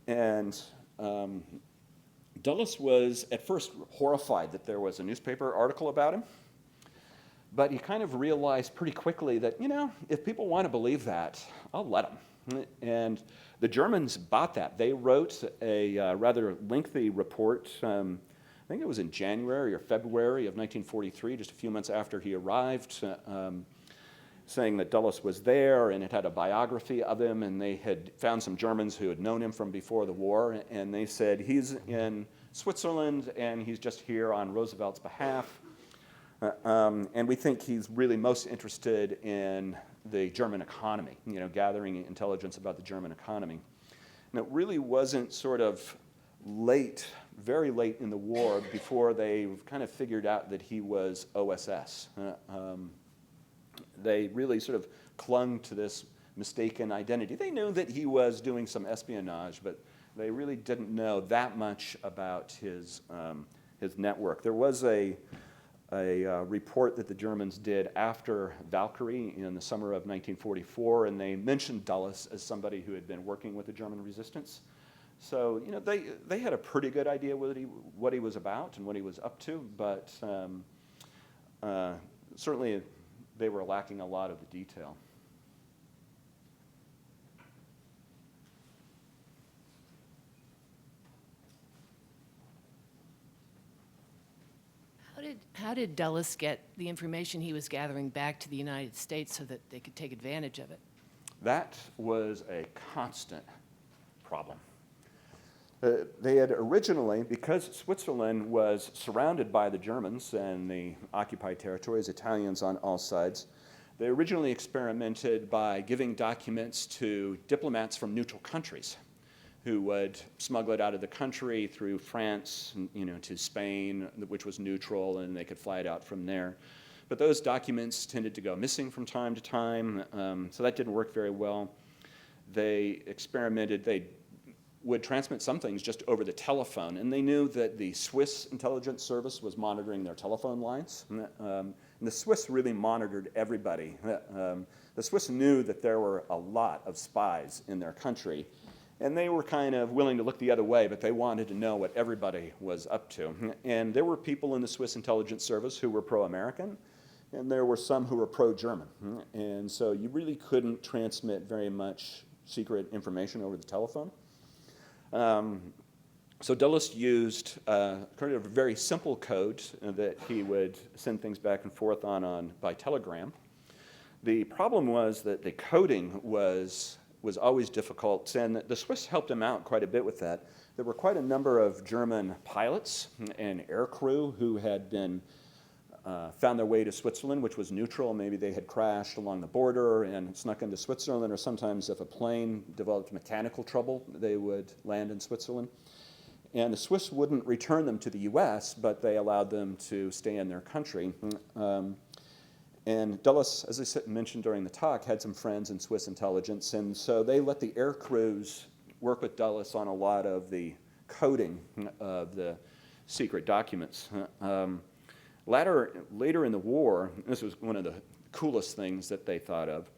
And Dulles was at first horrified that there was a newspaper article about him. But he kind of realized pretty quickly that, if people want to believe that, I'll let them. And the Germans bought that. They wrote a rather lengthy report, I think it was in January or February of 1943, just a few months after he arrived, saying that Dulles was there, and it had a biography of him, and they had found some Germans who had known him from before the war, and they said, he's in Switzerland, and he's just here on Roosevelt's behalf. And we think he's really most interested in the German economy, gathering intelligence about the German economy. And it really wasn't sort of very late in the war before they kind of figured out that he was OSS. They really sort of clung to this mistaken identity. They knew that he was doing some espionage, but They really didn't know that much about his network. There was a report that the Germans did after Valkyrie in the summer of 1944, and they mentioned Dulles as somebody who had been working with the German resistance. So, you know, they had a pretty good idea what he was about and what he was up to, but certainly they were lacking a lot of the detail. How did Dulles get the information he was gathering back to the United States so that they could take advantage of it? That was a constant problem. They had originally, because Switzerland was surrounded by the Germans and the occupied territories, Italians on all sides, they originally experimented by giving documents to diplomats from neutral countries who would smuggle it out of the country through France, you know, to Spain, which was neutral, and they could fly it out from there. But those documents tended to go missing from time to time, so that didn't work very well. They experimented, they would transmit some things just over the telephone, and they knew that the Swiss intelligence service was monitoring their telephone lines. And the Swiss really monitored everybody. The Swiss knew that there were a lot of spies in their country, and they were kind of willing to look the other way, but they wanted to know what everybody was up to. And there were people in the Swiss intelligence service who were pro-American, and there were some who were pro-German. And so you really couldn't transmit very much secret information over the telephone. So Dulles used kind of a very simple code that he would send things back and forth on by telegram. The problem was that the coding was always difficult, and the Swiss helped him out quite a bit with that. There were quite a number of German pilots and aircrew who had been found their way to Switzerland, which was neutral. Maybe they had crashed along the border and snuck into Switzerland, or sometimes if a plane developed mechanical trouble, they would land in Switzerland. And the Swiss wouldn't return them to the US, but they allowed them to stay in their country. And Dulles, as I mentioned during the talk, had some friends in Swiss intelligence, and so they let the air crews work with Dulles on a lot of the coding of the secret documents. Later in the war, this was one of the coolest things that they thought of,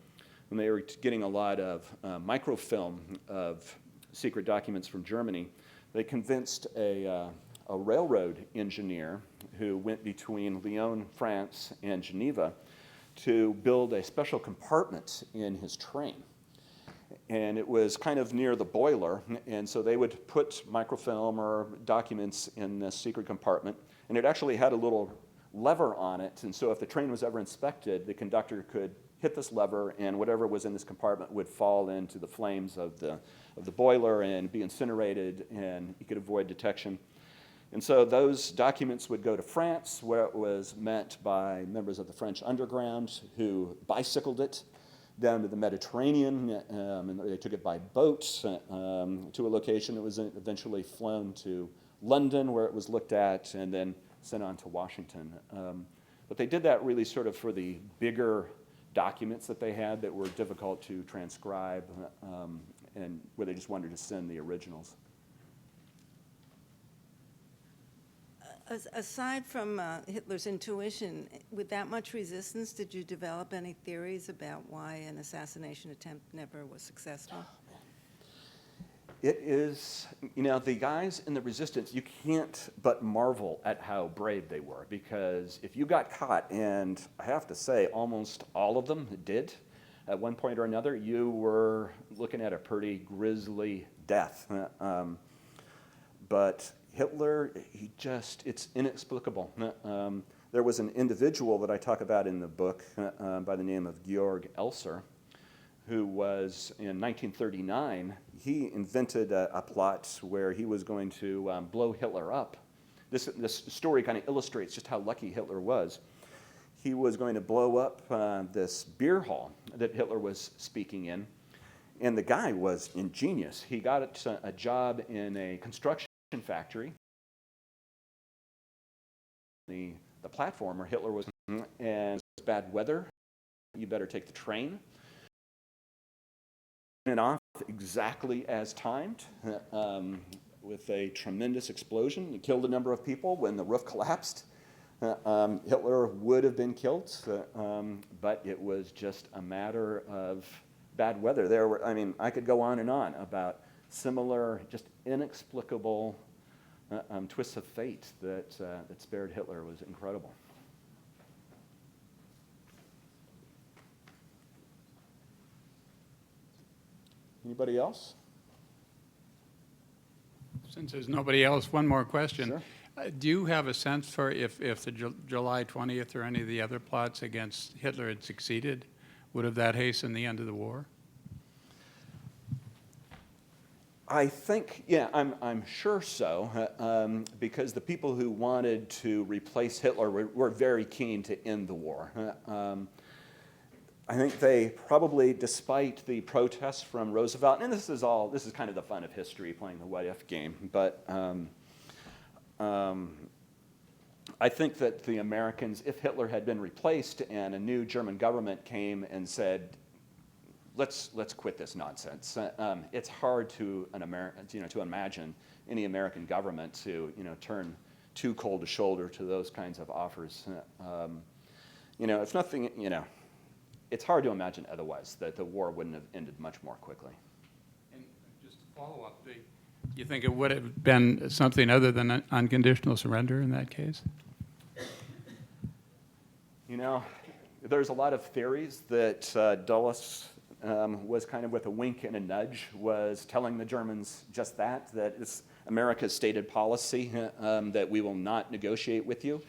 when they were getting a lot of microfilm of secret documents from Germany, they convinced a railroad engineer who went between Lyon, France, and Geneva to build a special compartment in his train. And it was kind of near the boiler, and so they would put microfilm or documents in this secret compartment, and it actually had a little lever on it, and so if the train was ever inspected, the conductor could hit this lever, and whatever was in this compartment would fall into the flames of the boiler and be incinerated, and you could avoid detection. And so those documents would go to France, where it was met by members of the French underground who bicycled it down to the Mediterranean, and they took it by boat to a location. It was eventually flown to London, where it was looked at and then sent on to Washington. But they did that really sort of for the bigger documents that they had that were difficult to transcribe, and where they just wanted to send the originals. Aside from Hitler's intuition, with that much resistance, did you develop any theories about why an assassination attempt never was successful? It is, you know, the guys in the resistance, you can't but marvel at how brave they were, because if you got caught, and I have to say almost all of them did at one point or another, you were looking at a pretty grisly death. But Hitler, it's inexplicable. There was an individual that I talk about in the book by the name of Georg Elser, who was, in 1939, he invented a plot where he was going to blow Hitler up. This story kind of illustrates just how lucky Hitler was. He was going to blow up this beer hall that Hitler was speaking in, and the guy was ingenious. He got a job in a construction factory, the platform where Hitler was, and it was bad weather. You better take the train. And off exactly as timed, with a tremendous explosion. It killed a number of people. When the roof collapsed, Hitler would have been killed, but it was just a matter of bad weather. There were, I mean, I could go on and on about similar, just inexplicable twists of fate that spared Hitler. Was incredible. Anybody else? Since there's nobody else, one more question. Sure. Do you have a sense for if the July 20th or any of the other plots against Hitler had succeeded, would have that hastened the end of the war? I think, yeah, I'm sure so, because the people who wanted to replace Hitler were very keen to end the war. I think they probably, despite the protests from Roosevelt, and this is kind of the fun of history, playing the what if game, but I think that the Americans, if Hitler had been replaced and a new German government came and said, let's quit this nonsense. It's hard to to imagine any American government to turn too cold a shoulder to those kinds of offers. It's nothing. It's hard to imagine otherwise that the war wouldn't have ended much more quickly. And just to follow up, do you think it would have been something other than unconditional surrender in that case? There's a lot of theories that Dulles was kind of with a wink and a nudge, was telling the Germans just that it's America's stated policy that we will not negotiate with you.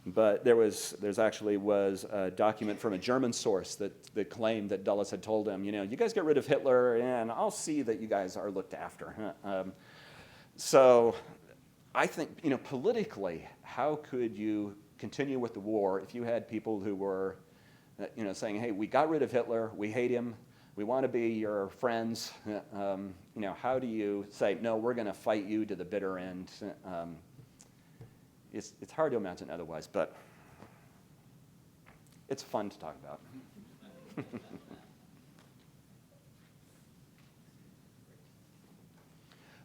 But there's actually a document from a German source that claimed that Dulles had told him, you guys get rid of Hitler and I'll see that you guys are looked after. So I think, politically, how could you continue with the war if you had people who were, saying, hey, we got rid of Hitler, we hate him, we want to be your friends. How do you say, no, we're going to fight you to the bitter end? It's hard to imagine otherwise, but it's fun to talk about.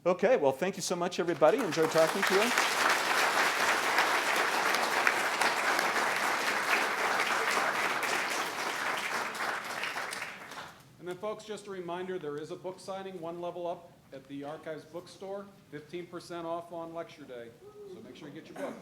Okay, well, thank you so much, everybody. Enjoyed talking to you. And then, folks, just a reminder, there is a book signing one level up at the Archives bookstore, 15% off on lecture day. So make sure you get your book.